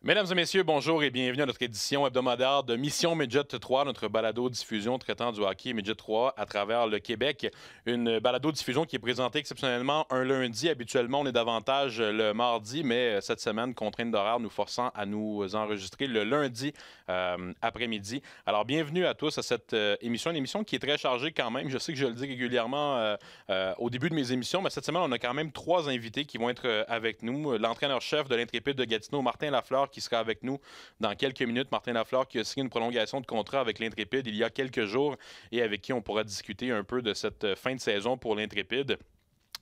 Mesdames et messieurs, bonjour et bienvenue à notre édition hebdomadaire de Mission Midget 3, notre balado-diffusion traitant du hockey Midget 3 à travers le Québec. Une balado-diffusion qui est présentée exceptionnellement un lundi. Habituellement, on est davantage le mardi, mais cette semaine, contrainte d'horaire nous forçant à nous enregistrer le lundi après-midi. Alors, bienvenue à tous à cette émission, une émission qui est très chargée quand même. Je sais que je le dis régulièrement au début de mes émissions, mais cette semaine, on a quand même trois invités qui vont être avec nous. L'entraîneur-chef de l'Intrépide de Gatineau, Martin Lafleur, qui sera avec nous dans quelques minutes. Martin Lafleur qui a signé une prolongation de contrat avec l'Intrépide il y a quelques jours et avec qui on pourra discuter un peu de cette fin de saison pour l'Intrépide.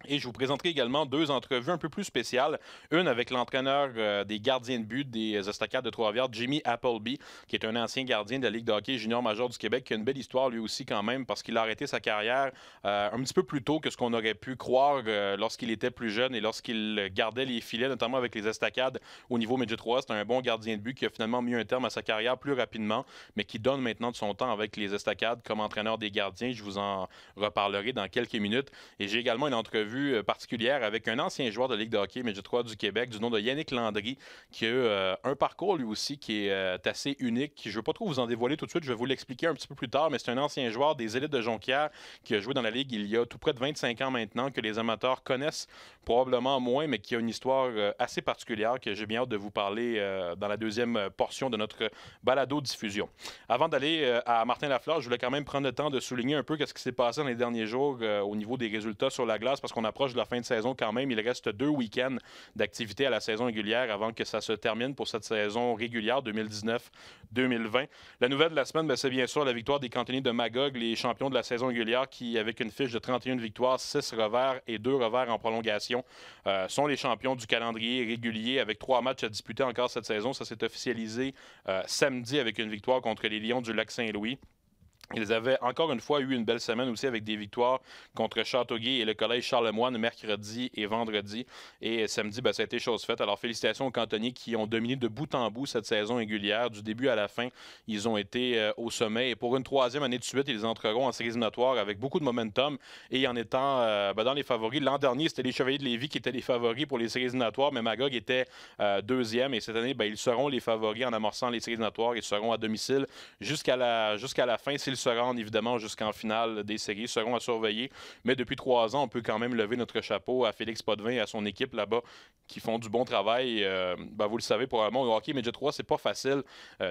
Et je vous présenterai également deux entrevues un peu plus spéciales. Une avec l'entraîneur des gardiens de but des Estacades de Trois-Rivières, Jimmy Appleby, qui est un ancien gardien de la Ligue de hockey junior major du Québec, qui a une belle histoire lui aussi quand même, parce qu'il a arrêté sa carrière un petit peu plus tôt que ce qu'on aurait pu croire lorsqu'il était plus jeune et lorsqu'il gardait les filets, notamment avec les Estacades au niveau Midget 3. C'est un bon gardien de but qui a finalement mis un terme à sa carrière plus rapidement, mais qui donne maintenant de son temps avec les Estacades comme entraîneur des gardiens. Je vous en reparlerai dans quelques minutes. Et j'ai également une entrevue particulière avec un ancien joueur de Ligue de hockey Midget 3 du Québec du nom de Yannick Landry qui a un parcours lui aussi qui est assez unique. Je ne veux pas trop vous en dévoiler tout de suite, je vais vous l'expliquer un petit peu plus tard, mais c'est un ancien joueur des Élites de Jonquière qui a joué dans la Ligue il y a tout près de 25 ans maintenant, que les amateurs connaissent probablement moins, mais qui a une histoire assez particulière que j'ai bien hâte de vous parler dans la deuxième portion de notre balado-diffusion. Avant d'aller à Martin Lafleur, je voulais quand même prendre le temps de souligner un peu ce qui s'est passé dans les derniers jours au niveau des résultats sur la glace, parce qu'on approche de la fin de saison quand même. Il reste 2 week-ends d'activité à la saison régulière avant que ça se termine pour cette saison régulière 2019-2020. La nouvelle de la semaine, c'est bien sûr la victoire des cantonniers de Magog, les champions de la saison régulière qui, avec une fiche de 31 victoires, 6 revers et 2 revers en prolongation, sont les champions du calendrier régulier avec 3 matchs à disputer encore cette saison. Ça s'est officialisé samedi avec une victoire contre les Lions du Lac-Saint-Louis. Ils avaient encore une fois eu une belle semaine aussi avec des victoires contre Châteauguay et le Collège Charlemagne mercredi et vendredi. Et samedi, ça a été chose faite. Alors félicitations aux cantonniers qui ont dominé de bout en bout cette saison régulière. Du début à la fin, ils ont été au sommet. Et pour une troisième année de suite, ils entreront en séries éliminatoires avec beaucoup de momentum et en étant dans les favoris. L'an dernier, c'était les Chevaliers de Lévis qui étaient les favoris pour les séries éliminatoires, mais Magog était deuxième. Et cette année, ils seront les favoris en amorçant les séries éliminatoires. Ils seront à domicile jusqu'à la fin. S'ils se rendent évidemment jusqu'en finale des séries, seront à surveiller. Mais depuis 3 ans, on peut quand même lever notre chapeau à Félix Potvin et à son équipe là-bas qui font du bon travail. Vous le savez probablement, au hockey Midget 3, c'est pas facile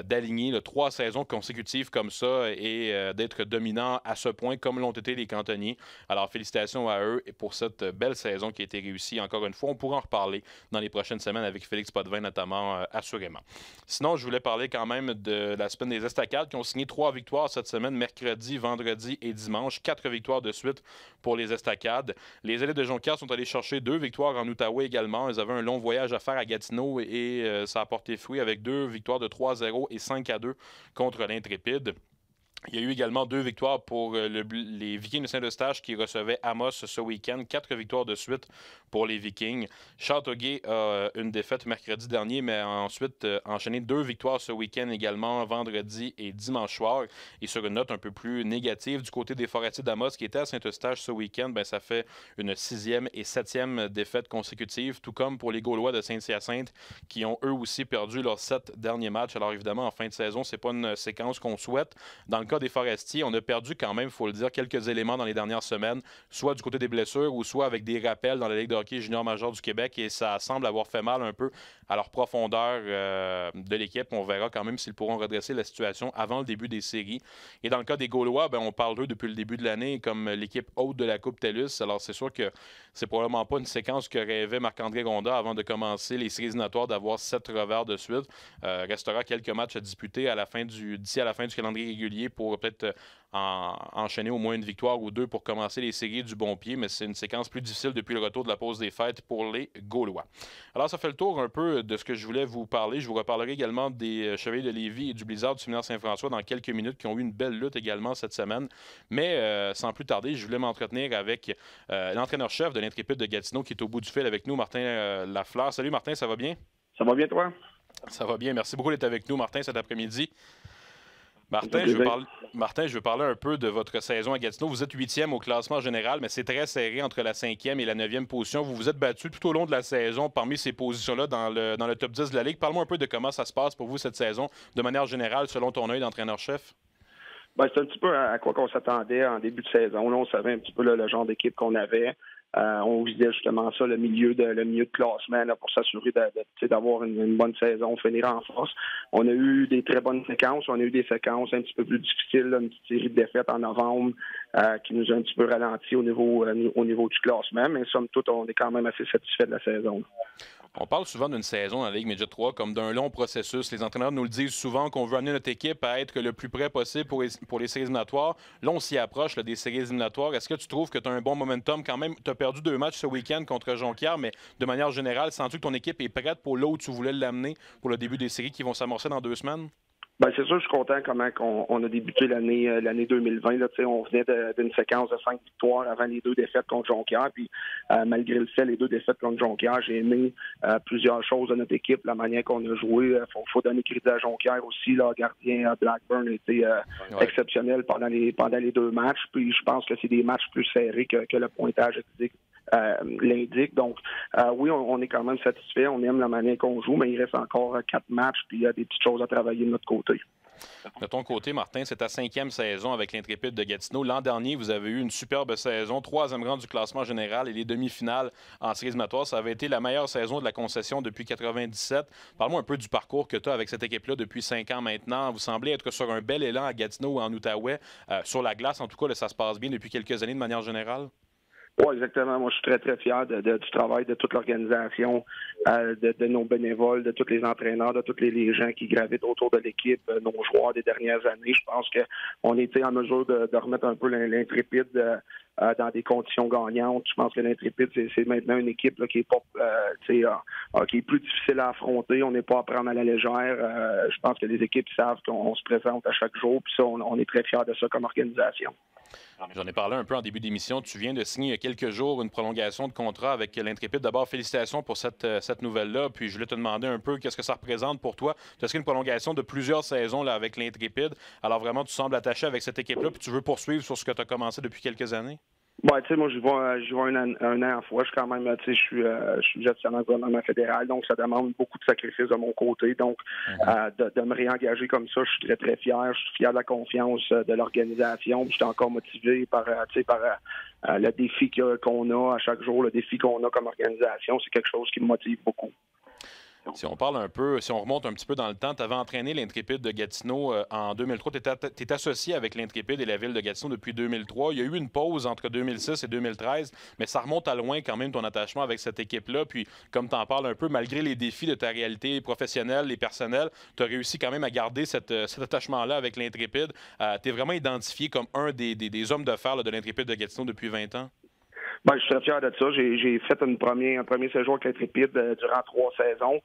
d'aligner 3 saisons consécutives comme ça et d'être dominant à ce point comme l'ont été les cantonniers. Alors félicitations à eux et pour cette belle saison qui a été réussie. Encore une fois, on pourra en reparler dans les prochaines semaines avec Félix Potvin notamment, assurément. Sinon, je voulais parler quand même de la semaine des Estacades qui ont signé 3 victoires cette semaine, mercredi, vendredi et dimanche. 4 victoires de suite pour les Estacades. Les Élites de Jonquière sont allés chercher 2 victoires en Outaouais également. Ils avaient un long voyage à faire à Gatineau et ça a porté fruit avec 2 victoires de 3-0 et 5-2 contre l'Intrépide. Il y a eu également 2 victoires pour les Vikings de Saint-Eustache qui recevaient Amos ce week-end. 4 victoires de suite pour les Vikings. Châteauguay a une défaite mercredi dernier, mais a ensuite enchaîné 2 victoires ce week-end également, vendredi et dimanche soir. Et sur une note un peu plus négative, du côté des Forestiers d'Amos qui étaient à Saint-Eustache ce week-end, ça fait une 6e et 7e défaite consécutive, tout comme pour les Gaulois de Saint-Hyacinthe qui ont eux aussi perdu leurs 7 derniers matchs. Alors évidemment, en fin de saison, c'est pas une séquence qu'on souhaite. Dans le cas des Forestiers, on a perdu quand même, il faut le dire, quelques éléments dans les dernières semaines, soit du côté des blessures ou soit avec des rappels dans la Ligue de hockey junior major du Québec, et ça semble avoir fait mal un peu à leur profondeur de l'équipe. On verra quand même s'ils pourront redresser la situation avant le début des séries. Et dans le cas des Gaulois, on parle d'eux depuis le début de l'année comme l'équipe haute de la Coupe TELUS. Alors c'est sûr que c'est probablement pas une séquence que rêvait Marc-André Gonda avant de commencer les séries éliminatoires d'avoir 7 revers de suite. Restera quelques matchs à disputer d'ici à la fin du calendrier régulier pour peut-être enchaîner au moins une victoire ou 2 pour commencer les séries du bon pied, mais c'est une séquence plus difficile depuis le retour de la pause des fêtes pour les Gaulois. Alors, ça fait le tour un peu de ce que je voulais vous parler. Je vous reparlerai également des Chevaliers de Lévis et du Blizzard du Séminaire Saint-François dans quelques minutes, qui ont eu une belle lutte également cette semaine. Mais sans plus tarder, je voulais m'entretenir avec l'entraîneur-chef de l'Intrépide de Gatineau qui est au bout du fil avec nous, Martin Lafleur. Salut Martin, ça va bien? Ça va bien, toi? Ça va bien. Merci beaucoup d'être avec nous, Martin, cet après-midi. Martin, je veux parler un peu de votre saison à Gatineau. Vous êtes 8e au classement général, mais c'est très serré entre la 5e et la 9e position. Vous vous êtes battu tout au long de la saison parmi ces positions-là dans le top 10 de la Ligue. Parle-moi un peu de comment ça se passe pour vous cette saison, de manière générale, selon ton œil d'entraîneur-chef. Ben, c'est un petit peu à quoi qu'on s'attendait en début de saison. Là, on savait un petit peu le genre d'équipe qu'on avait. On visait justement ça, le milieu de classement là, pour s'assurer d'avoir une bonne saison, finir en force. On a eu des très bonnes séquences. On a eu des séquences un petit peu plus difficiles, là, une petite série de défaites en novembre qui nous a un petit peu ralenti au niveau du classement. Mais somme toute, on est quand même assez satisfait de la saison. On parle souvent d'une saison dans la Ligue Midget 3 comme d'un long processus. Les entraîneurs nous le disent souvent qu'on veut amener notre équipe à être le plus près possible pour les séries éliminatoires. Là, on s'y approche des séries éliminatoires. Est-ce que tu trouves que tu as un bon momentum quand même? Tu as perdu 2 matchs ce week-end contre Jonquière, mais de manière générale, sens-tu que ton équipe est prête pour là où tu voulais l'amener pour le début des séries qui vont s'amorcer dans 2 semaines? Ben, c'est sûr, je suis content comment on a débuté l'année 2020. Là, on venait d'une séquence de 5 victoires avant les 2 défaites contre Jonquière. Puis malgré le fait, les 2 défaites contre Jonquière, j'ai aimé plusieurs choses de notre équipe, la manière qu'on a joué. Faut donner crédit à Jonquière aussi. Le gardien Blackburn a été exceptionnel pendant les 2 matchs. Puis je pense que c'est des matchs plus serrés que le pointage l'indique. Donc, oui, on est quand même satisfait. On aime la manière qu'on joue, mais il reste encore 4 matchs, puis il y a des petites choses à travailler de notre côté. De ton côté, Martin, c'est ta 5e saison avec l'Intrépide de Gatineau. L'an dernier, vous avez eu une superbe saison, 3e rang du classement général et les demi-finales en séries éliminatoires. Ça avait été la meilleure saison de la concession depuis 1997. Parle-moi un peu du parcours que tu as avec cette équipe-là depuis 5 ans maintenant. Vous semblez être sur un bel élan à Gatineau ou en Outaouais. Sur la glace, en tout cas, là, ça se passe bien depuis quelques années de manière générale. Oui, exactement. Moi, je suis très, très fier du travail de toute l'organisation, de nos bénévoles, de tous les entraîneurs, de tous les gens qui gravitent autour de l'équipe, nos joueurs des dernières années. Je pense qu'on était en mesure de remettre un peu l'Intrépide dans des conditions gagnantes. Je pense que l'Intrépide, c'est maintenant une équipe là, qui est pas qui est plus difficile à affronter. On n'est pas à prendre à la légère. Je pense que les équipes savent qu'on se présente à chaque jour. Puis ça, on est très fiers de ça comme organisation. J'en ai parlé un peu en début d'émission. Tu viens de signer il y a quelques jours une prolongation de contrat avec l'Intrépide. D'abord, félicitations pour cette nouvelle-là. Puis je voulais te demander un peu qu'est-ce que ça représente pour toi. Tu as signé une prolongation de plusieurs saisons là, avec l'Intrépide. Alors vraiment, tu sembles attaché avec cette équipe-là puis tu veux poursuivre sur ce que tu as commencé depuis quelques années? Ouais, tu sais, moi, je vois un an à la fois. Je suis quand même, tu sais, je suis gestionnaire du gouvernement fédéral, donc ça demande beaucoup de sacrifices de mon côté. Donc, de me réengager comme ça, je suis très, très fier. Je suis fier de la confiance de l'organisation. Je suis encore motivé par le défi qu'on a à chaque jour, le défi qu'on a comme organisation. C'est quelque chose qui me motive beaucoup. Si on parle un peu, si on remonte un petit peu dans le temps, tu avais entraîné l'Intrépide de Gatineau en 2003. Tu es associé avec l'Intrépide et la ville de Gatineau depuis 2003. Il y a eu une pause entre 2006 et 2013, mais ça remonte à loin quand même ton attachement avec cette équipe-là. Puis, comme tu en parles un peu, malgré les défis de ta réalité professionnelle et personnelle, tu as réussi quand même à garder cet attachement-là avec l'Intrépide. Tu es vraiment identifié comme un des hommes de fer là, de l'Intrépide de Gatineau depuis 20 ans? Ben, je suis très fier de ça. J'ai fait un premier séjour avec l'Intrépide durant 3 saisons.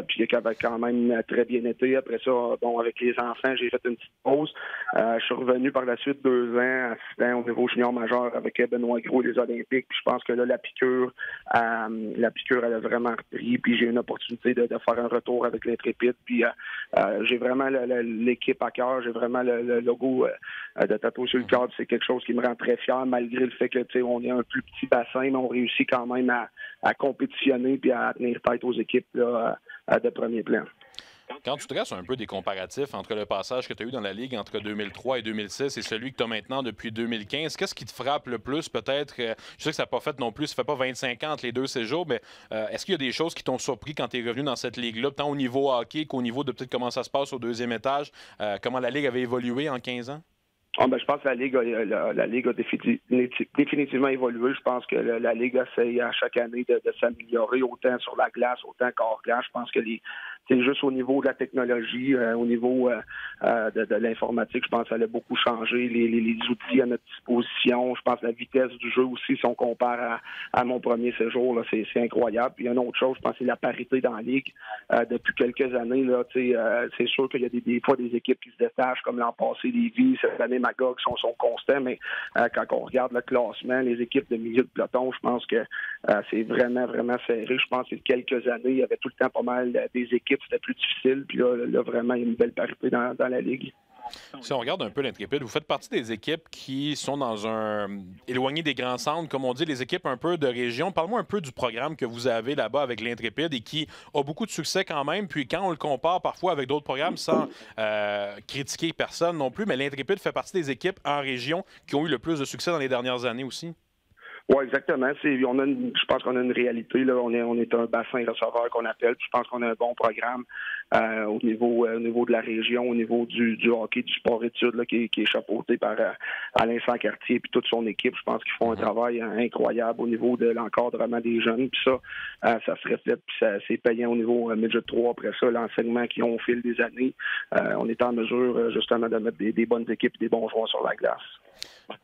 Puis qui avait quand même très bien été. Après ça, bon, avec les enfants, j'ai fait une petite pause. Je suis revenu par la suite 2 ans assistant au niveau junior majeur avec Benoît Gros et les Olympiques. Puis je pense que là, la piqûre elle a vraiment repris. Puis j'ai une opportunité de faire un retour avec l'Intrépide. Puis j'ai vraiment l'équipe à cœur. J'ai vraiment le logo de Tato sur le cadre. C'est quelque chose qui me rend très fier, malgré le fait que, tu sais, on est un plus petit bassin, mais on réussit quand même à compétitionner puis à tenir tête aux équipes là, de premier plan. Quand tu traces un peu des comparatifs entre le passage que tu as eu dans la Ligue entre 2003 et 2006 et celui que tu as maintenant depuis 2015, qu'est-ce qui te frappe le plus peut-être? Je sais que ça n'a pas fait non plus, ça fait pas 25 ans entre les 2 séjours, mais est-ce qu'il y a des choses qui t'ont surpris quand tu es revenu dans cette Ligue-là, tant au niveau hockey qu'au niveau de peut-être comment ça se passe au 2e étage, comment la Ligue avait évolué en 15 ans? Je pense que la Ligue a définitivement évolué. Je pense que la Ligue essaye à chaque année de s'améliorer, autant sur la glace, autant qu'hors glace. Je pense que c'est juste au niveau de la technologie, au niveau de l'informatique, je pense que ça a beaucoup changé. Les outils à notre disposition. Je pense que la vitesse du jeu aussi, si on compare à mon premier séjour, là, c'est incroyable. Puis il y a une autre chose, je pense que c'est la parité dans la Ligue. Depuis quelques années, là, c'est sûr qu'il y a des fois des équipes qui se détachent, comme l'an passé, Lévis, cette année, Magog sont constants, mais quand on regarde le classement, les équipes de milieu de peloton, je pense que c'est vraiment, vraiment serré. Je pense que quelques années, il y avait tout le temps pas mal des équipes, c'était plus difficile. Puis là vraiment, il y a une belle parité dans la Ligue. Si on regarde un peu l'Intrépide, vous faites partie des équipes qui sont éloignées des grands centres, comme on dit, les équipes un peu de région. Parle-moi un peu du programme que vous avez là-bas avec l'Intrépide et qui a beaucoup de succès quand même. Puis quand on le compare parfois avec d'autres programmes, sans critiquer personne non plus, mais l'Intrépide fait partie des équipes en région qui ont eu le plus de succès dans les dernières années aussi. Oui, exactement. Je pense qu'on a une réalité. Là. On est un bassin receveur qu'on appelle. Je pense qu'on a un bon programme au niveau de la région, au niveau du hockey, du sport-études là, qui est chapeauté par Alain Sancartier et puis toute son équipe. Je pense qu'ils font un travail incroyable au niveau de l'encadrement des jeunes. Puis ça se reflète, puis c'est payant au niveau Midget 3. Après ça, l'enseignement qu'ils ont au fil des années, on est en mesure justement de mettre des bonnes équipes et des bons joueurs sur la glace.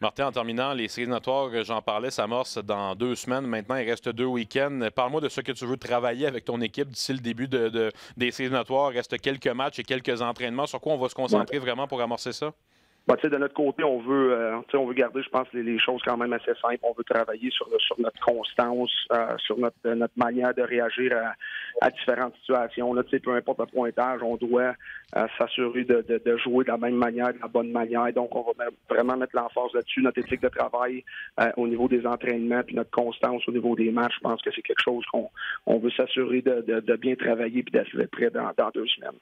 Martin, en terminant, les séries éliminatoires, j'en parlais, s'amorcent dans 2 semaines. Maintenant, il reste 2 week-ends. Parle-moi de ce que tu veux travailler avec ton équipe d'ici le début des séries éliminatoires. Il reste quelques matchs et quelques entraînements. Sur quoi on va se concentrer vraiment pour amorcer ça? De notre côté, on veut garder, je pense, les choses quand même assez simples. On veut travailler sur notre constance, sur notre manière de réagir à différentes situations. Là, peu importe le pointage, on doit s'assurer de jouer de la même manière, de la bonne manière. Donc, on va vraiment mettre l'emphase là-dessus. Notre éthique de travail au niveau des entraînements, puis notre constance au niveau des matchs, je pense que c'est quelque chose qu'on veut s'assurer de bien travailler puis d'être prêt dans 2 semaines.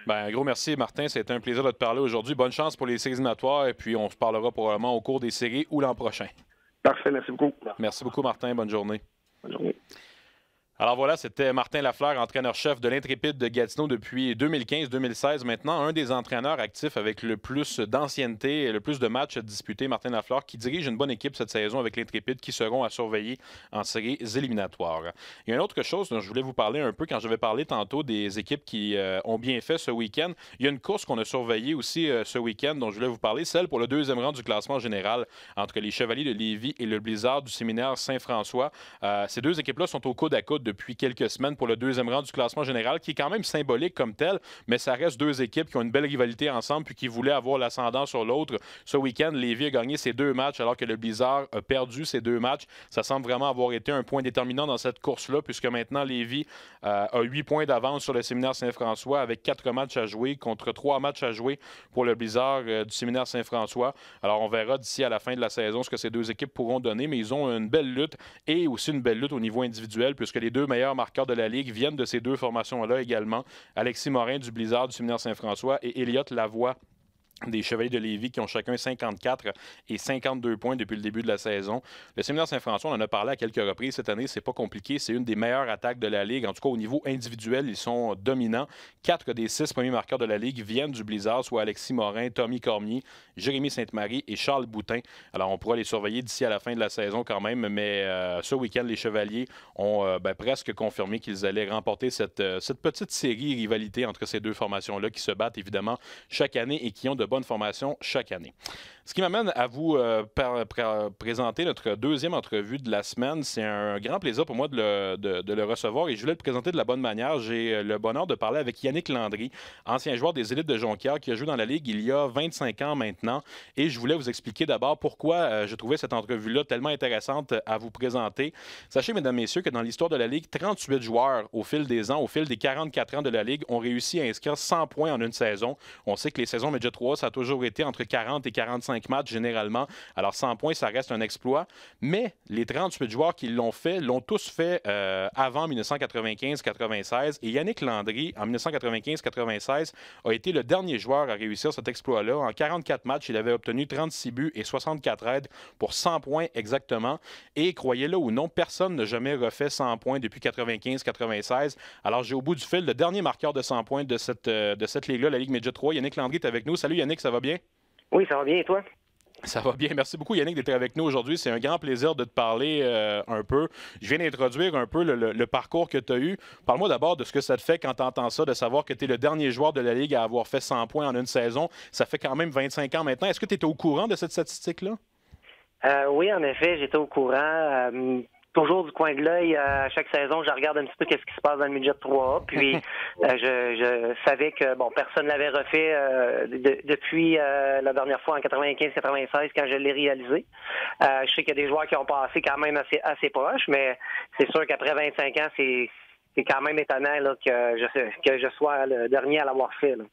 Un gros merci, Martin. C'était un plaisir de te parler aujourd'hui. Bonne chance pour les séries éliminatoires et puis on se parlera probablement au cours des séries ou l'an prochain. Parfait, merci beaucoup. Merci beaucoup, Martin. Bonne journée. Bonne journée. Alors voilà, c'était Martin Lafleur, entraîneur-chef de l'Intrépide de Gatineau depuis 2015-2016. Maintenant, un des entraîneurs actifs avec le plus d'ancienneté et le plus de matchs disputés, Martin Lafleur, qui dirige une bonne équipe cette saison avec l'Intrépide qui seront à surveiller en séries éliminatoires. Il y a une autre chose dont je voulais vous parler un peu quand j'avais parlé tantôt des équipes qui ont bien fait ce week-end. Il y a une course qu'on a surveillée aussi ce week-end dont je voulais vous parler, celle pour le 2e rang du classement général entre les Chevaliers de Lévis et le Blizzard du séminaire Saint-François. Ces 2 équipes-là sont au coude à coude depuis quelques semaines pour le 2e rang du classement général, qui est quand même symbolique comme tel, mais ça reste 2 équipes qui ont une belle rivalité ensemble puis qui voulaient avoir l'ascendant sur l'autre. Ce week-end, Lévis a gagné ses 2 matchs alors que le Blizzard a perdu ses 2 matchs. Ça semble vraiment avoir été un point déterminant dans cette course-là, puisque maintenant Lévis a 8 points d'avance sur le séminaire Saint-François avec 4 matchs à jouer contre 3 matchs à jouer pour le Blizzard du séminaire Saint-François. Alors on verra d'ici à la fin de la saison ce que ces 2 équipes pourront donner, mais ils ont une belle lutte et aussi une belle lutte au niveau individuel, puisque les 2 meilleurs marqueurs de la Ligue viennent de ces 2 formations-là également. Alexis Morin du Blizzard du séminaire Saint-François et Elliot Lavoie des Chevaliers de Lévis qui ont chacun 54 et 52 points depuis le début de la saison. Le séminaire Saint-François, on en a parlé à quelques reprises cette année, c'est pas compliqué, c'est une des meilleures attaques de la Ligue. En tout cas, au niveau individuel, ils sont dominants. 4 des 6 premiers marqueurs de la Ligue viennent du Blizzard, soit Alexis Morin, Tommy Cormier, Jérémy Sainte-Marie et Charles Boutin. Alors, on pourra les surveiller d'ici à la fin de la saison quand même, mais ce week-end, les Chevaliers ont presque confirmé qu'ils allaient remporter cette petite série rivalité entre ces 2 formations-là qui se battent évidemment chaque année et qui ont de bonne formation chaque année. Ce qui m'amène à vous présenter notre 2e entrevue de la semaine. C'est un grand plaisir pour moi de le recevoir et je voulais le présenter de la bonne manière. J'ai le bonheur de parler avec Yannick Landry, ancien joueur des élites de Jonquière qui a joué dans la Ligue il y a 25 ans maintenant. Et je voulais vous expliquer d'abord pourquoi je trouvais cette entrevue-là tellement intéressante à vous présenter. Sachez, mesdames, messieurs, que dans l'histoire de la Ligue, 38 joueurs au fil des ans, au fil des 44 ans de la Ligue, ont réussi à inscrire 100 points en une saison. On sait que les saisons Midget 3, ça a toujours été entre 40 et 45 matchs généralement. Alors 100 points, ça reste un exploit. Mais les 38 joueurs qui l'ont fait, l'ont tous fait avant 1995-96. Et Yannick Landry, en 1995-96, a été le dernier joueur à réussir cet exploit-là. En 44 matchs, il avait obtenu 36 buts et 64 aides pour 100 points exactement. Et croyez-le ou non, personne n'a jamais refait 100 points depuis 95-96. Alors j'ai au bout du fil le dernier marqueur de 100 points de cette Ligue-là, la Ligue Midget 3. Yannick Landry est avec nous. Salut Yannick, ça va bien? Oui, ça va bien et toi? Ça va bien. Merci beaucoup, Yannick, d'être avec nous aujourd'hui. C'est un grand plaisir de te parler un peu. Je viens d'introduire un peu le parcours que tu as eu. Parle-moi d'abord de ce que ça te fait quand tu entends ça, de savoir que tu es le dernier joueur de la Ligue à avoir fait 100 points en une saison. Ça fait quand même 25 ans maintenant. Est-ce que tu étais au courant de cette statistique-là? Oui, en effet, j'étais au courant. Toujours du coin de l'œil, à chaque saison, je regarde un petit peu ce qui se passe dans le Midget 3A. Puis, je savais que personne ne l'avait refait depuis la dernière fois en 95-96 quand je l'ai réalisé. Je sais qu'il y a des joueurs qui ont passé quand même assez proches, mais c'est sûr qu'après 25 ans, c'est c'est quand même étonnant là, que je sois le dernier à l'avoir fait. Là.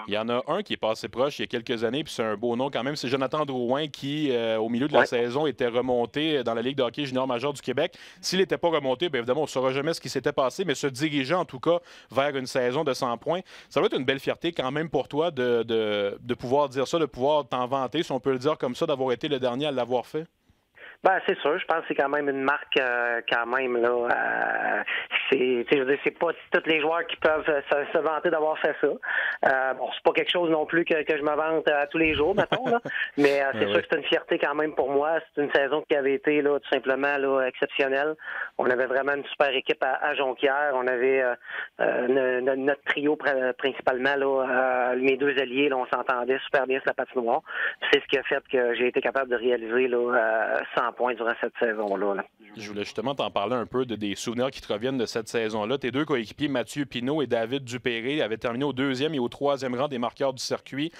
Il y en a un qui est passé proche il y a quelques années, puis c'est un beau nom quand même. C'est Jonathan Drouin qui, au milieu de la saison, était remonté dans la Ligue de hockey junior majeur du Québec. S'il n'était pas remonté, bien évidemment, on ne saura jamais ce qui s'était passé, mais se diriger en tout cas vers une saison de 100 points, ça doit être une belle fierté quand même pour toi de pouvoir dire ça, de pouvoir t'en vanter, si on peut le dire comme ça, d'avoir été le dernier à l'avoir fait. Ben, c'est sûr. Je pense que c'est quand même une marque quand même là. Je veux dire, c'est pas tous les joueurs qui peuvent se vanter d'avoir fait ça. Bon, c'est pas quelque chose non plus que je me vante à tous les jours, mettons, là. Mais c'est sûr que c'est une fierté quand même pour moi. C'est une saison qui avait été là, tout simplement là, exceptionnelle. On avait vraiment une super équipe à Jonquière. On avait notre trio principalement là, mes deux alliés, là, on s'entendait super bien sur la patinoire. C'est ce qui a fait que j'ai été capable de réaliser là, 100 points durant cette saison-là. Là. Je voulais justement t'en parler un peu des souvenirs qui te reviennent de cette saison-là. Tes deux coéquipiers, Mathieu Pinault et David Dupéré, avaient terminé au 2e et au 3e rang des marqueurs du circuit,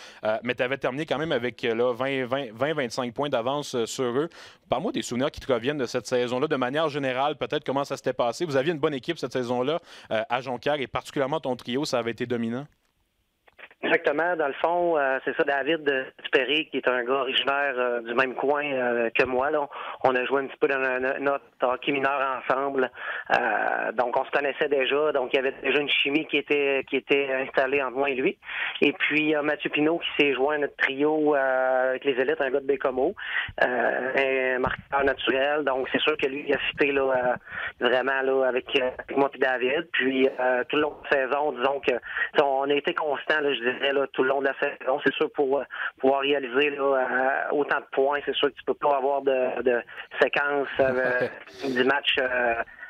mais tu avais terminé quand même avec 20-25 points d'avance sur eux. Parle-moi des souvenirs qui te reviennent de cette saison-là, de manière générale, peut-être comment ça s'était passé. Vous aviez une bonne équipe cette saison-là à Jonquière et particulièrement ton trio, ça avait été dominant. Exactement. Dans le fond, c'est ça, David Dupéré, qui est un gars originaire du même coin que moi. Là. On a joué un petit peu dans notre hockey mineur ensemble. Donc, on se connaissait déjà. Donc, il y avait déjà une chimie qui était installée entre moi et lui. Et puis, Mathieu Pinault qui s'est joint à notre trio avec les élites, un gars de Bécomo, un marqueur naturel. Donc, c'est sûr que lui, il a cité là, vraiment là, avec moi et David. Puis, tout le long de la saison, disons que on a été constant, là, je dirais, là, tout le long de la saison. C'est sûr, pour pouvoir réaliser là, autant de points, c'est sûr que tu peux pas avoir de séquence du match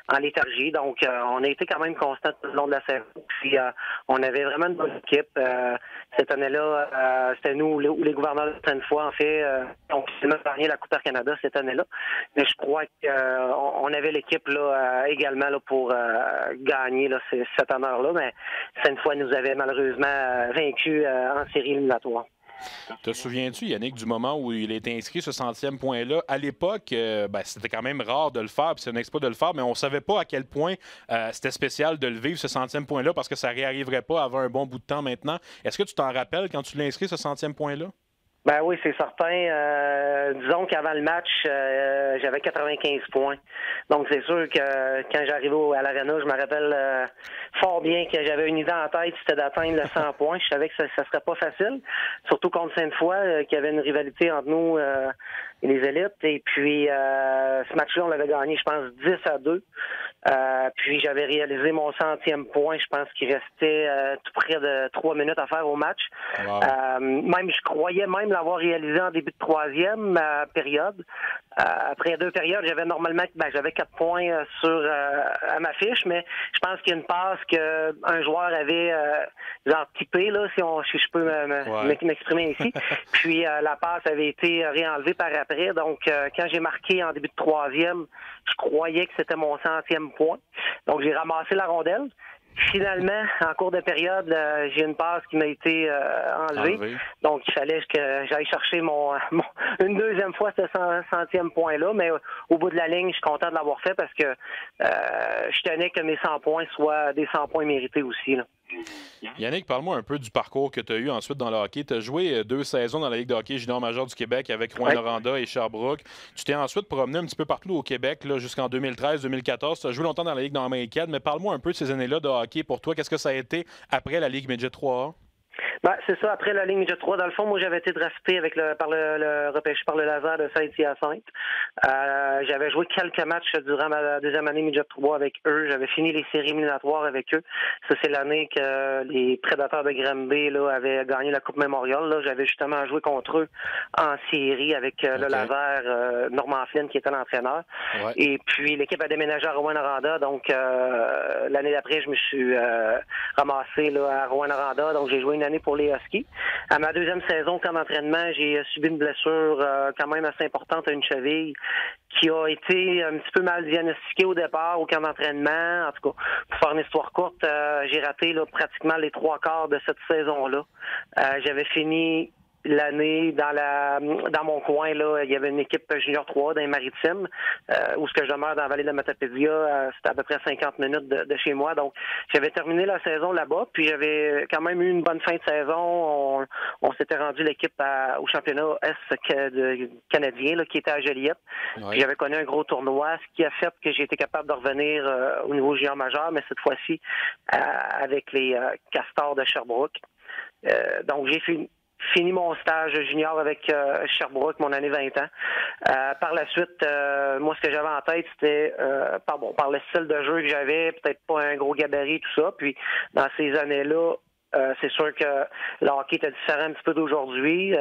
en léthargie. Donc, on a été quand même constant tout le long de la saison. Puis, on avait vraiment une bonne équipe. Cette année-là, c'était nous ou les gouverneurs de plein de fois, en fait. On a gagné la Coupe Air Canada cette année-là. Mais je crois qu'on avait l'équipe là également là, pour gagner là, cet honneur-là. Mais cette fois, nous avait malheureusement vaincus en série éliminatoire. Te souviens-tu, Yannick, du moment où il a été inscrit ce 100e point-là? À l'époque, c'était quand même rare de le faire, puis c'est un exploit de le faire, mais on ne savait pas à quel point c'était spécial de le vivre, ce 100e point-là, parce que ça ne réarriverait pas avant un bon bout de temps maintenant. Est-ce que tu t'en rappelles quand tu l'as inscrit, ce 100e point-là? Ben oui, c'est certain. Disons qu'avant le match, j'avais 95 points. Donc, c'est sûr que quand j'arrivais à l'Arena, je me rappelle fort bien que j'avais une idée en tête, c'était d'atteindre le 100 points. Je savais que ça serait pas facile, surtout contre Sainte-Foy, qu'il y avait une rivalité entre nous et les élites. Et puis, ce match-là, on l'avait gagné, je pense, 10-2. Puis, j'avais réalisé mon 100e point. Je pense qu'il restait tout près de 3 minutes à faire au match. Wow. Même, je croyais même l'avoir réalisé en début de 3e période. Après 2 périodes, j'avais 4 points à ma fiche, mais je pense qu'il y a une passe qu'un joueur avait typé, là, si je peux m'exprimer ici. Puis la passe avait été réenlevée par après. Donc, quand j'ai marqué en début de 3e, je croyais que c'était mon 100e point. Donc, j'ai ramassé la rondelle. Finalement, en cours de période, j'ai une passe qui m'a été enlevée. Donc, il fallait que j'aille chercher une deuxième fois ce 100e point-là. Mais au bout de la ligne, je suis content de l'avoir fait parce que je tenais que mes 100 points soient des 100 points mérités aussi, là. Yannick, parle-moi un peu du parcours que tu as eu ensuite dans le hockey. Tu as joué 2 saisons dans la Ligue de hockey junior majeur du Québec avec Rouyn-Noranda et Sherbrooke. Tu t'es ensuite promené un petit peu partout au Québec jusqu'en 2013-2014. Tu as joué longtemps dans la Ligue nord-américaine, mais parle-moi un peu de ces années-là de hockey pour toi. Qu'est-ce que ça a été après la Ligue Midget 3A? Ben, c'est ça, après la ligne Midget 3, dans le fond, moi j'avais été drafté par le repêché par le Laser de Saint-Hyacinthe. J'avais joué quelques matchs durant ma deuxième année Midget 3 avec eux. J'avais fini les séries éliminatoires avec eux. Ça, c'est l'année que les Prédateurs de Granby là, avaient gagné la Coupe Memorial. Là. J'avais justement joué contre eux en série avec le Laser, Normand Flynn qui était l'entraîneur. Ouais. Et puis l'équipe a déménagé à Rouyn-Noranda. Donc l'année d'après, je me suis ramassé là, à Rouyn-Noranda. Donc j'ai joué une année pour les Huskies. À ma deuxième saison, camp d'entraînement, j'ai subi une blessure quand même assez importante à une cheville qui a été un petit peu mal diagnostiquée au départ au camp d'entraînement. En tout cas, pour faire une histoire courte, j'ai raté là, pratiquement les 3 quarts de cette saison-là. J'avais fini l'année dans mon coin, là, il y avait une équipe junior 3 dans les Maritimes, où ce que je demeure dans la vallée de la Matapédia, c'était à peu près 50 minutes de chez moi. Donc, j'avais terminé la saison là-bas, puis j'avais quand même eu une bonne fin de saison. On s'était rendu l'équipe au championnat Est canadien, là, qui était à Joliette. Ouais. Puis j'avais connu un gros tournoi, ce qui a fait que j'ai été capable de revenir au niveau junior majeur, mais cette fois-ci avec les Castors de Sherbrooke. Donc, j'ai fini mon stage junior avec Sherbrooke, mon année 20 ans. Par la suite, moi, ce que j'avais en tête, c'était, par le style de jeu que j'avais, peut-être pas un gros gabarit, tout ça. Puis, dans ces années-là, c'est sûr que le hockey était différent un petit peu d'aujourd'hui.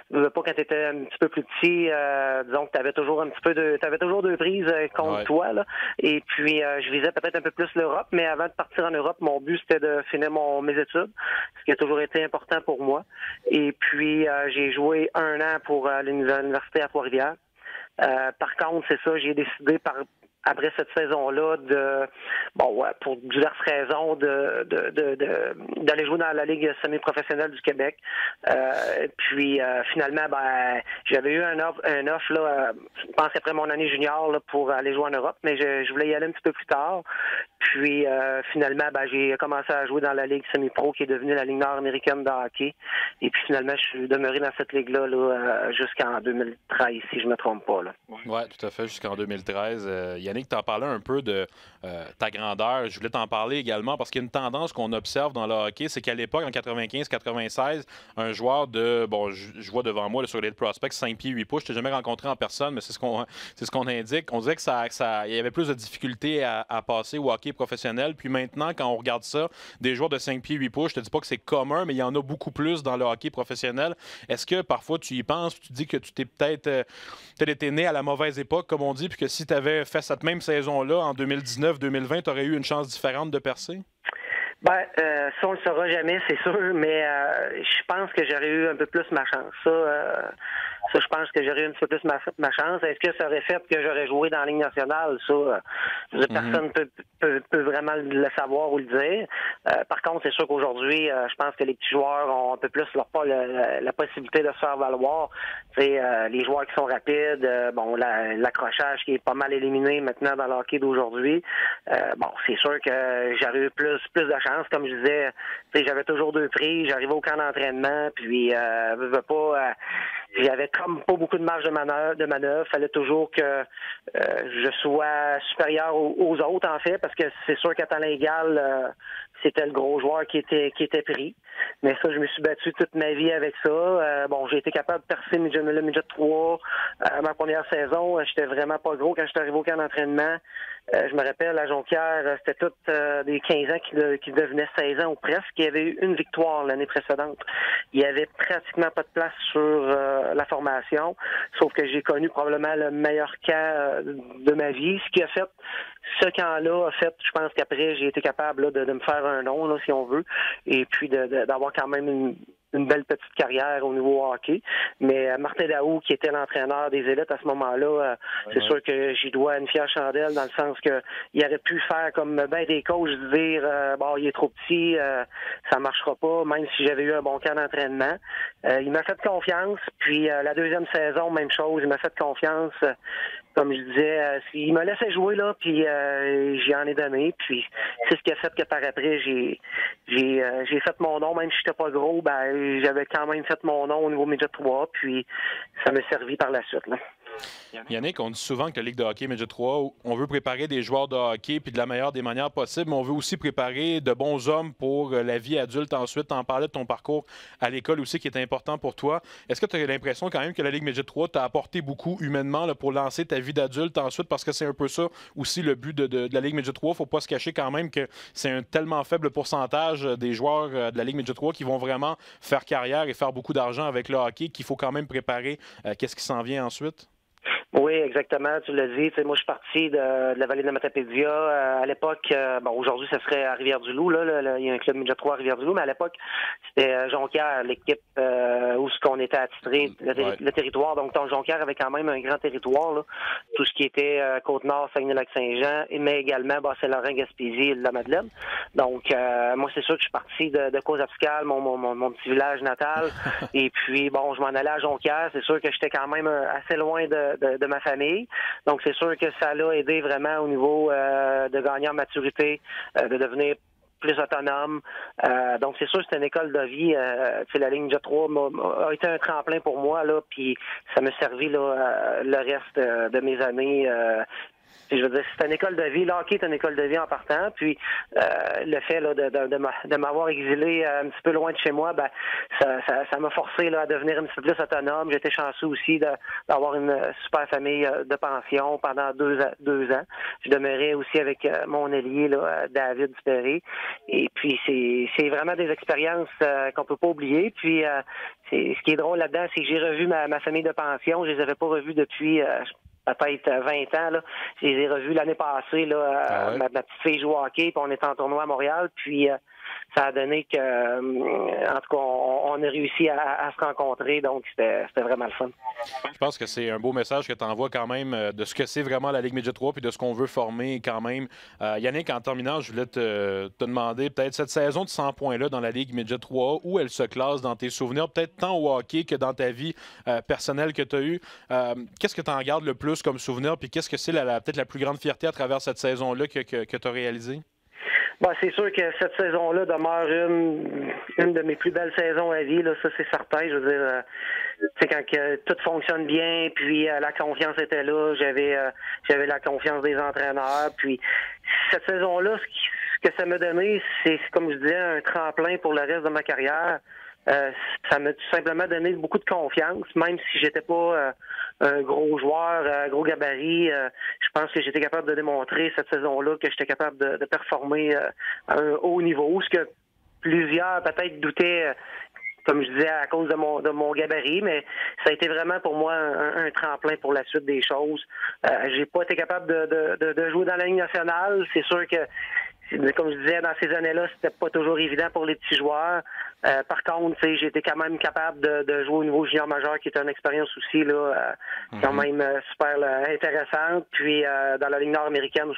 Pas quand tu étais un petit peu plus petit, disons que tu avais toujours t'avais toujours deux prises contre toi, là. Et puis je visais peut-être un peu plus l'Europe, mais avant de partir en Europe, mon but c'était de finir mes études, ce qui a toujours été important pour moi. Et puis j'ai joué 1 an pour l'université à Trois-Rivières. Par contre, c'est ça, j'ai décidé après cette saison-là, pour diverses raisons, d'aller jouer dans la Ligue semi-professionnelle du Québec. Puis finalement, j'avais eu un offre là, je pense après mon année junior là, pour aller jouer en Europe, mais je voulais y aller un petit peu plus tard. Puis finalement, j'ai commencé à jouer dans la Ligue semi-pro qui est devenue la Ligue nord-américaine de hockey. Et puis finalement, je suis demeuré dans cette ligue-là là, jusqu'en 2013, si je ne me trompe pas. Oui, tout à fait, jusqu'en 2013. Yannick, t'en parlais un peu de ta grandeur. Je voulais t'en parler également parce qu'il y a une tendance qu'on observe dans le hockey, c'est qu'à l'époque, en 95-96, un joueur je vois devant moi là, sur les prospects, 5 pieds, 8 pouces, je t'ai jamais rencontré en personne, mais c'est ce qu'on indique. On dirait que il y avait plus de difficultés à passer au hockey professionnel. Puis maintenant, quand on regarde ça, des joueurs de 5 pieds, 8 pouces, je te dis pas que c'est commun, mais il y en a beaucoup plus dans le hockey professionnel. Est-ce que parfois tu y penses, tu te dis que tu t'es peut-être été né à la mauvaise époque, comme on dit, puis que si tu avais fait cette même saison-là, en 2019-2020, tu aurais eu une chance différente de percer? Ça, on le saura jamais, c'est sûr, mais je pense que j'aurais eu un peu plus ma chance. Ça, je pense que j'aurais eu un petit peu plus ma chance. Est-ce que ça aurait fait que j'aurais joué dans la Ligue nationale? Ça, personne peut vraiment le savoir ou le dire. Par contre, c'est sûr qu'aujourd'hui, je pense que les petits joueurs ont un peu plus la possibilité de se faire valoir. Les joueurs qui sont rapides, l'accrochage qui est pas mal éliminé maintenant dans le hockey d'aujourd'hui. C'est sûr que j'aurais eu plus de chance. Comme je disais, j'avais toujours 2 prix, j'arrivais au camp d'entraînement, puis j'avais comme pas beaucoup de marge de manœuvre. Fallait toujours que je sois supérieur aux autres, en fait, parce que c'est sûr qu'à talent égal, c'était le gros joueur qui était pris. Mais ça, je me suis battu toute ma vie avec ça. J'ai été capable de percer le midget 3. Ma première saison, j'étais vraiment pas gros quand je suis arrivé au camp d'entraînement. Je me rappelle, à Jonquière, c'était tous des 15 ans qui devenaient 16 ans ou presque. Il y avait eu une victoire l'année précédente. Il y avait pratiquement pas de place sur la formation, sauf que j'ai connu probablement le meilleur camp de ma vie. Ce qui a fait, ce camp-là a fait, je pense qu'après, j'ai été capable là, de me faire un nom, là, si on veut, et puis d'avoir quand même une belle petite carrière au niveau hockey. Mais Martin Daou, qui était l'entraîneur des élites à ce moment-là, c'est sûr que j'y dois une fière chandelle dans le sens que il aurait pu faire comme des coachs, dire il est trop petit, ça marchera pas, même si j'avais eu un bon camp d'entraînement. Il m'a fait confiance, puis la deuxième saison, même chose, il m'a fait confiance. Comme je disais, il me laissait jouer là, puis j'y en ai donné. Puis c'est ce qui a fait que par après, j'ai fait mon nom, même si j'étais pas gros, j'avais quand même fait mon nom au niveau Midget 3, puis ça m'a servi par la suite, là. Yannick, on dit souvent que la Ligue de hockey Midget 3, on veut préparer des joueurs de hockey puis de la meilleure des manières possibles, mais on veut aussi préparer de bons hommes pour la vie adulte ensuite. Tu en parlais de ton parcours à l'école aussi qui est important pour toi. Est-ce que tu as l'impression quand même que la Ligue Midget 3 t'a apporté beaucoup humainement là, pour lancer ta vie d'adulte ensuite? Parce que c'est un peu ça aussi le but de la Ligue Midget 3. Faut pas se cacher quand même que c'est un tellement faible pourcentage des joueurs de la Ligue Midget 3 qui vont vraiment faire carrière et faire beaucoup d'argent avec le hockey qu'il faut quand même préparer. Qu'est-ce qui s'en vient ensuite? Oui, exactement, tu l'as dit. Moi, je suis parti de la vallée de la Matapédia. À l'époque, aujourd'hui, ça serait à Rivière-du-Loup. Là, il y a un club Midget 3 à Rivière-du-Loup, mais à l'époque, c'était Jonquière, l'équipe où ce qu'on était attitré, le territoire. Donc, Jonquière avait quand même un grand territoire, là. Tout ce qui était Côte-Nord, Saguenay-Lac-Saint-Jean, mais également Bas-Saint-Laurent, Gaspésie et la Madeleine. Donc, moi, c'est sûr que je suis parti de Cause-Abscale, mon petit village natal. Et puis, bon, je m'en allais à Jonquière. C'est sûr que j'étais quand même assez loin de ma famille. Donc, c'est sûr que ça l'a aidé vraiment au niveau de gagner en maturité, de devenir plus autonome. Donc, c'est sûr que c'est une école de vie. La ligne Jet 3 a été un tremplin pour moi, là, puis ça m'a servi là, le reste de mes années. Je veux dire, c'est une école de vie. Le hockey est une école de vie en partant. Puis le fait là, de m'avoir exilé un petit peu loin de chez moi, ben ça m'a forcé là, à devenir un petit peu plus autonome. J'étais chanceux aussi d'avoir une super famille de pension pendant 2 ans. Je demeurais aussi avec mon ailier là, David Dupéré. Et puis c'est vraiment des expériences qu'on peut pas oublier. Puis ce qui est drôle là-dedans, c'est que j'ai revu ma famille de pension. Je les avais pas revus depuis peut-être 20 ans. Là. Je les ai revus l'année passée. Là, ma petite fille joue au hockey, puis on était en tournoi à Montréal. Puis ça a donné que, en tout cas, on a réussi à se rencontrer. Donc, c'était vraiment le fun. Je pense que c'est un beau message que tu envoies quand même de ce que c'est vraiment la Ligue Midget 3 puis de ce qu'on veut former quand même. Yannick, en terminant, je voulais te demander peut-être cette saison de 100 points-là dans la Ligue Midget 3, où elle se classe dans tes souvenirs, peut-être tant au hockey que dans ta vie personnelle que tu as eue. Qu'est-ce que tu en gardes le plus comme souvenir, puis qu'est-ce que c'est peut-être la plus grande fierté à travers cette saison-là que tu as réalisée? Bon, c'est sûr que cette saison-là demeure une de mes plus belles saisons à vie, là, ça c'est certain. Je veux dire, c'est quand tout fonctionne bien, puis la confiance était là, j'avais la confiance des entraîneurs. Puis cette saison-là, ce que ça m'a donné, c'est comme je disais, un tremplin pour le reste de ma carrière. Ça m'a tout simplement donné beaucoup de confiance, même si j'étais pas un gros joueur, gros gabarit. Je pense que j'étais capable de démontrer cette saison-là que j'étais capable de performer à un haut niveau, ce que plusieurs peut-être doutaient, comme je disais, à cause de mon gabarit, mais ça a été vraiment pour moi un tremplin pour la suite des choses. J'ai pas été capable de jouer dans la Ligue nationale. C'est sûr que, comme je disais, dans ces années-là, c'était pas toujours évident pour les petits joueurs. Par contre, j'ai été quand même capable de jouer au niveau junior majeur, qui est une expérience aussi là, quand même super là, intéressante. Puis dans la Ligue nord-américaine, où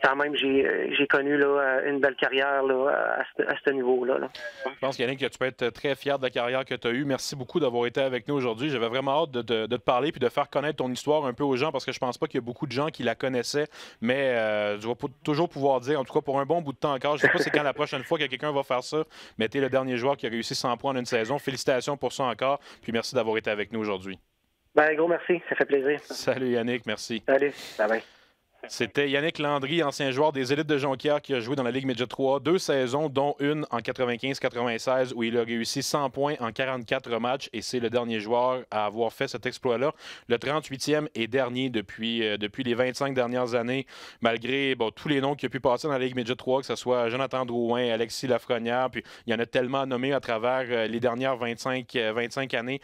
quand même j'ai connu là, une belle carrière là, à ce niveau-là. Là. Je pense, Yannick, que tu peux être très fier de la carrière que tu as eue. Merci beaucoup d'avoir été avec nous aujourd'hui. J'avais vraiment hâte de te parler puis de faire connaître ton histoire un peu aux gens, parce que je pense pas qu'il y a beaucoup de gens qui la connaissaient, mais je vais toujours pouvoir dire, en tout cas pour un bon bout de temps encore, je sais pas c'est quand la prochaine fois que quelqu'un va faire ça, mais tu es le dernier joueur qui a réussi 100 points en une saison. Félicitations pour ça encore, puis merci d'avoir été avec nous aujourd'hui. Ben, gros merci, ça fait plaisir. Salut Yannick, merci. Salut, bye-bye. C'était Yannick Landry, ancien joueur des élites de Jonquière, qui a joué dans la Ligue Midget 3, 2 saisons, dont une en 95-96, où il a réussi 100 points en 44 matchs, et c'est le dernier joueur à avoir fait cet exploit-là. Le 38e et dernier depuis les 25 dernières années, malgré tous les noms qui ont pu passer dans la Ligue Midget 3, que ce soit Jonathan Drouin, Alexis Lafrenière, puis il y en a tellement nommés à travers les dernières 25 années.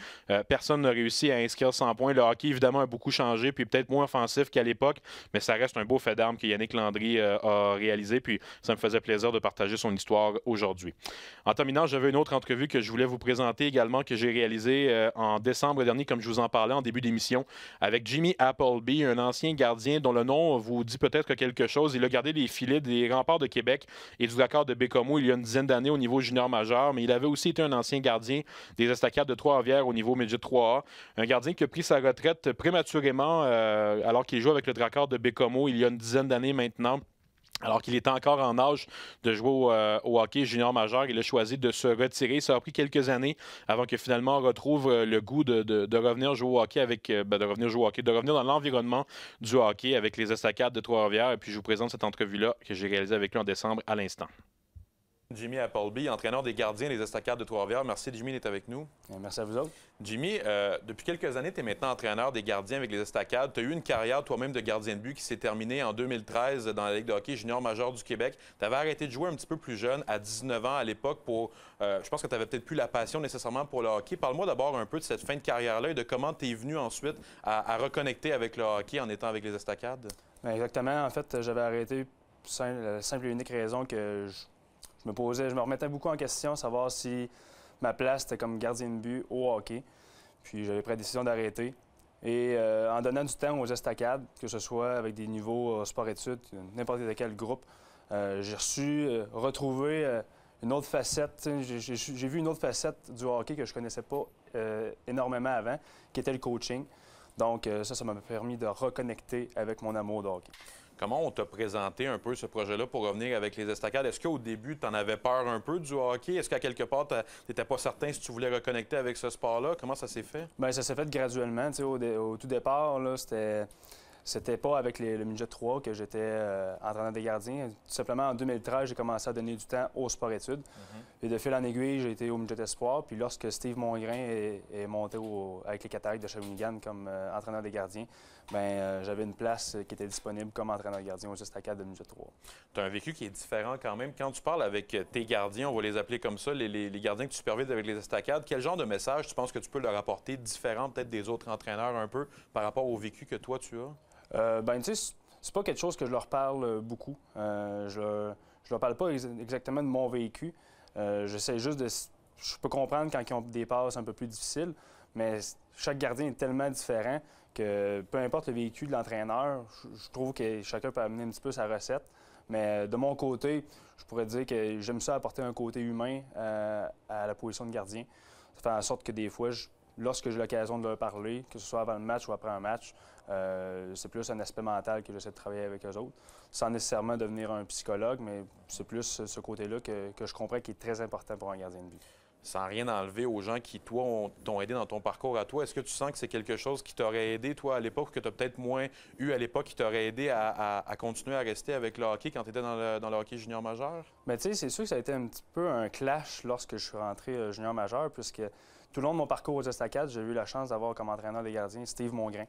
Personne n'a réussi à inscrire 100 points. Le hockey, évidemment, a beaucoup changé, puis peut-être moins offensif qu'à l'époque, mais ça reste un beau fait d'armes que Yannick Landry a réalisé, puis ça me faisait plaisir de partager son histoire aujourd'hui. En terminant, j'avais une autre entrevue que je voulais vous présenter également, que j'ai réalisée en décembre dernier, comme je vous en parlais en début d'émission, avec Jimmy Appleby, un ancien gardien dont le nom vous dit peut-être quelque chose. Il a gardé les filets des Remparts de Québec et du Drakkar de Bécomo il y a une dizaine d'années au niveau junior majeur, mais il avait aussi été un ancien gardien des Estacades de Trois-Rivières au niveau Midget 3A. Un gardien qui a pris sa retraite prématurément alors qu'il joue avec le Drakkar de Bécomo il y a une dizaine d'années maintenant. Alors qu'il était encore en âge de jouer au hockey junior majeur, il a choisi de se retirer. Ça a pris quelques années avant que finalement on retrouve le goût de revenir jouer au hockey de revenir dans l'environnement du hockey avec les Estacades de Trois-Rivières. Et puis je vous présente cette entrevue-là que j'ai réalisée avec lui en décembre à l'instant. Jimmy Appleby, entraîneur des gardiens des Estacades de Trois-Rivières. Merci, Jimmy, d'être avec nous. Merci à vous autres. Jimmy, depuis quelques années, tu es maintenant entraîneur des gardiens avec les Estacades. Tu as eu une carrière toi-même de gardien de but qui s'est terminée en 2013 dans la Ligue de hockey junior majeur du Québec. Tu avais arrêté de jouer un petit peu plus jeune, à 19 ans à l'époque, pour. Je pense que tu n'avais peut-être plus la passion nécessairement pour le hockey. Parle-moi d'abord un peu de cette fin de carrière-là et de comment tu es venu ensuite à reconnecter avec le hockey en étant avec les Estacades. Bien, exactement. En fait, j'avais arrêté pour la simple et unique raison que je me remettais beaucoup en question, savoir si ma place, c'était comme gardien de but au hockey. Puis j'avais pris la décision d'arrêter. Et en donnant du temps aux estacades, que ce soit avec des niveaux sport-études, n'importe quel groupe, j'ai retrouvé une autre facette. J'ai vu une autre facette du hockey que je ne connaissais pas énormément avant, qui était le coaching. Donc ça m'a permis de reconnecter avec mon amour de hockey. Comment on t'a présenté un peu ce projet-là pour revenir avec les estacades? Est-ce qu'au début, tu en avais peur un peu du hockey? Est-ce qu'à quelque part, tu n'étais pas certain si tu voulais reconnecter avec ce sport-là? Comment ça s'est fait? Bien, ça s'est fait graduellement. Au tout départ, là, c'était pas avec le midget 3 que j'étais entraîneur des gardiens. Tout simplement, en 2013, j'ai commencé à donner du temps au sport-études. Et de fil en aiguille, j'ai été au midget espoir. Puis lorsque Steve Mongrain est monté avec les Cataractes de Shawinigan comme entraîneur des gardiens, bien, j'avais une place qui était disponible comme entraîneur de gardien aux estacades de midget 3. Tu as un vécu qui est différent quand même. Quand tu parles avec tes gardiens, on va les appeler comme ça, les gardiens que tu supervises avec les estacades, quel genre de message tu penses que tu peux leur apporter différent peut-être des autres entraîneurs un peu par rapport au vécu que toi tu as? Ben, tu sais, c'est pas quelque chose que je leur parle beaucoup. Je leur parle pas exactement de mon vécu. J'essaie juste de... Je peux comprendre quand ils ont des passes un peu plus difficiles, mais chaque gardien est tellement différent que peu importe le vécu de l'entraîneur, je trouve que chacun peut amener un petit peu sa recette. Mais de mon côté, je pourrais dire que j'aime ça apporter un côté humain à la position de gardien. Ça fait en sorte que des fois, lorsque j'ai l'occasion de leur parler, que ce soit avant le match ou après un match, c'est plus un aspect mental que j'essaie de travailler avec eux autres, sans nécessairement devenir un psychologue, mais c'est plus ce côté-là que je comprends qui est très important pour un gardien de but. Sans rien enlever aux gens qui, toi, t'ont aidé dans ton parcours à toi, est-ce que tu sens que c'est quelque chose qui t'aurait aidé, toi, à l'époque, que tu as peut-être moins eu à l'époque, qui t'aurait aidé à continuer à rester avec le hockey quand tu étais dans le hockey junior majeur? Bien, tu sais, c'est sûr que ça a été un petit peu un clash lorsque je suis rentré junior majeur, puisque tout le long de mon parcours aux estacades, j'ai eu la chance d'avoir comme entraîneur des gardiens Steve Mongrain,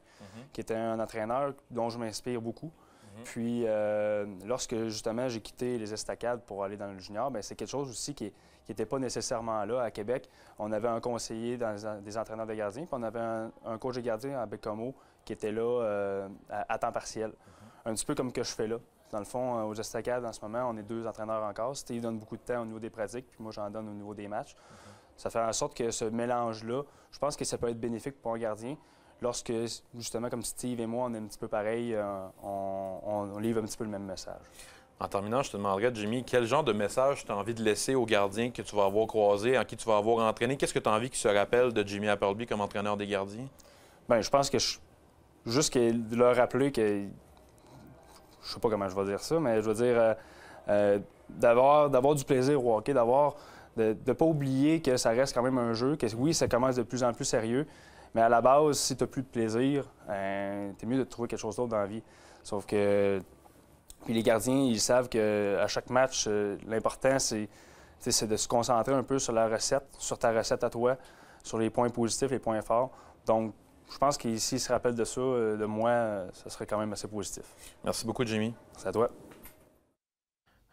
qui était un entraîneur dont je m'inspire beaucoup. Puis, lorsque justement j'ai quitté les estacades pour aller dans le junior, bien, c'est quelque chose aussi qui n'était pas nécessairement là à Québec. On avait un conseiller dans des entraîneurs de gardiens, puis on avait un coach de gardien à Bécomo qui était là à temps partiel. Un petit peu comme que je fais là. Dans le fond, aux estacades, en ce moment, on est 2 entraîneurs encore. Steve donne beaucoup de temps au niveau des pratiques, puis moi, j'en donne au niveau des matchs. Ça fait en sorte que ce mélange-là, je pense que ça peut être bénéfique pour un gardien. Lorsque, justement, comme Steve et moi, on est un petit peu pareil, on livre un petit peu le même message. En terminant, je te demanderais, Jimmy, quel genre de message tu as envie de laisser aux gardiens que tu vas avoir croisés, en qui tu vas avoir entraîné? Qu'est-ce que tu as envie qu'ils se rappellent de Jimmy Appleby comme entraîneur des gardiens? Bien, je pense que juste de leur rappeler que... Je sais pas comment je vais dire ça, mais je veux dire d'avoir du plaisir au hockey, de ne pas oublier que ça reste quand même un jeu, que oui, ça commence de plus en plus sérieux, mais à la base, si tu n'as plus de plaisir, t'es mieux de trouver quelque chose d'autre dans la vie. Sauf que puis les gardiens, ils savent qu'à chaque match, l'important, c'est de se concentrer un peu sur la recette, sur ta recette à toi, sur les points positifs, les points forts. Donc, je pense que s'ils se rappellent de ça, de moi, ça serait quand même assez positif. Merci beaucoup, Jimmy. C'est à toi.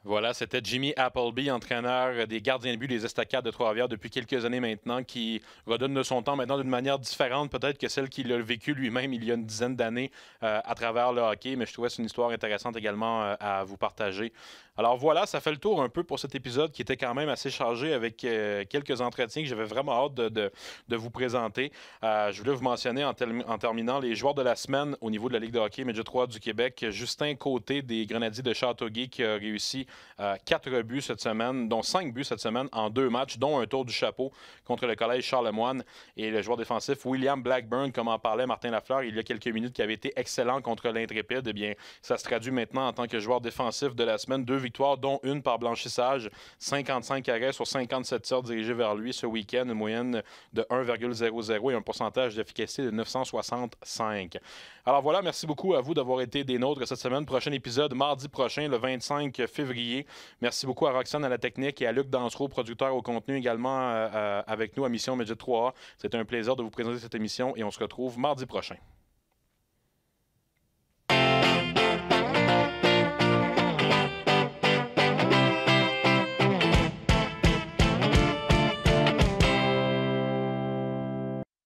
Voilà, c'était Jimmy Appleby, entraîneur des gardiens de but des Estacades de Trois-Rivières depuis quelques années maintenant, qui redonne de son temps maintenant d'une manière différente peut-être que celle qu'il a vécue lui-même il y a une dizaine d'années à travers le hockey. Mais je trouvais que c'est une histoire intéressante également à vous partager. Alors voilà, ça fait le tour un peu pour cet épisode qui était quand même assez chargé avec quelques entretiens que j'avais vraiment hâte de vous présenter. Je voulais vous mentionner en terminant les joueurs de la semaine au niveau de la Ligue de hockey Midget 3 du Québec. Justin Côté des Grenadiers de Châteauguay qui a réussi 4 buts cette semaine, dont 5 buts cette semaine en 2 matchs, dont un tour du chapeau contre le Collège Charlemagne. Et le joueur défensif William Blackburn, comme en parlait Martin Lafleur il y a quelques minutes, qui avait été excellent contre l'Intrépide. Eh bien, ça se traduit maintenant en tant que joueur défensif de la semaine. 2 victoires, dont une par blanchissage. 55 arrêts sur 57 tirs dirigés vers lui ce week-end. Une moyenne de 1,00 et un pourcentage d'efficacité de 965. Alors voilà, merci beaucoup à vous d'avoir été des nôtres cette semaine. Prochain épisode mardi prochain, le 25 février. Merci beaucoup à Roxane à la technique et à Luc Dansereau, producteur au contenu également avec nous à Mission Midget 3A. C'était un plaisir de vous présenter cette émission et on se retrouve mardi prochain.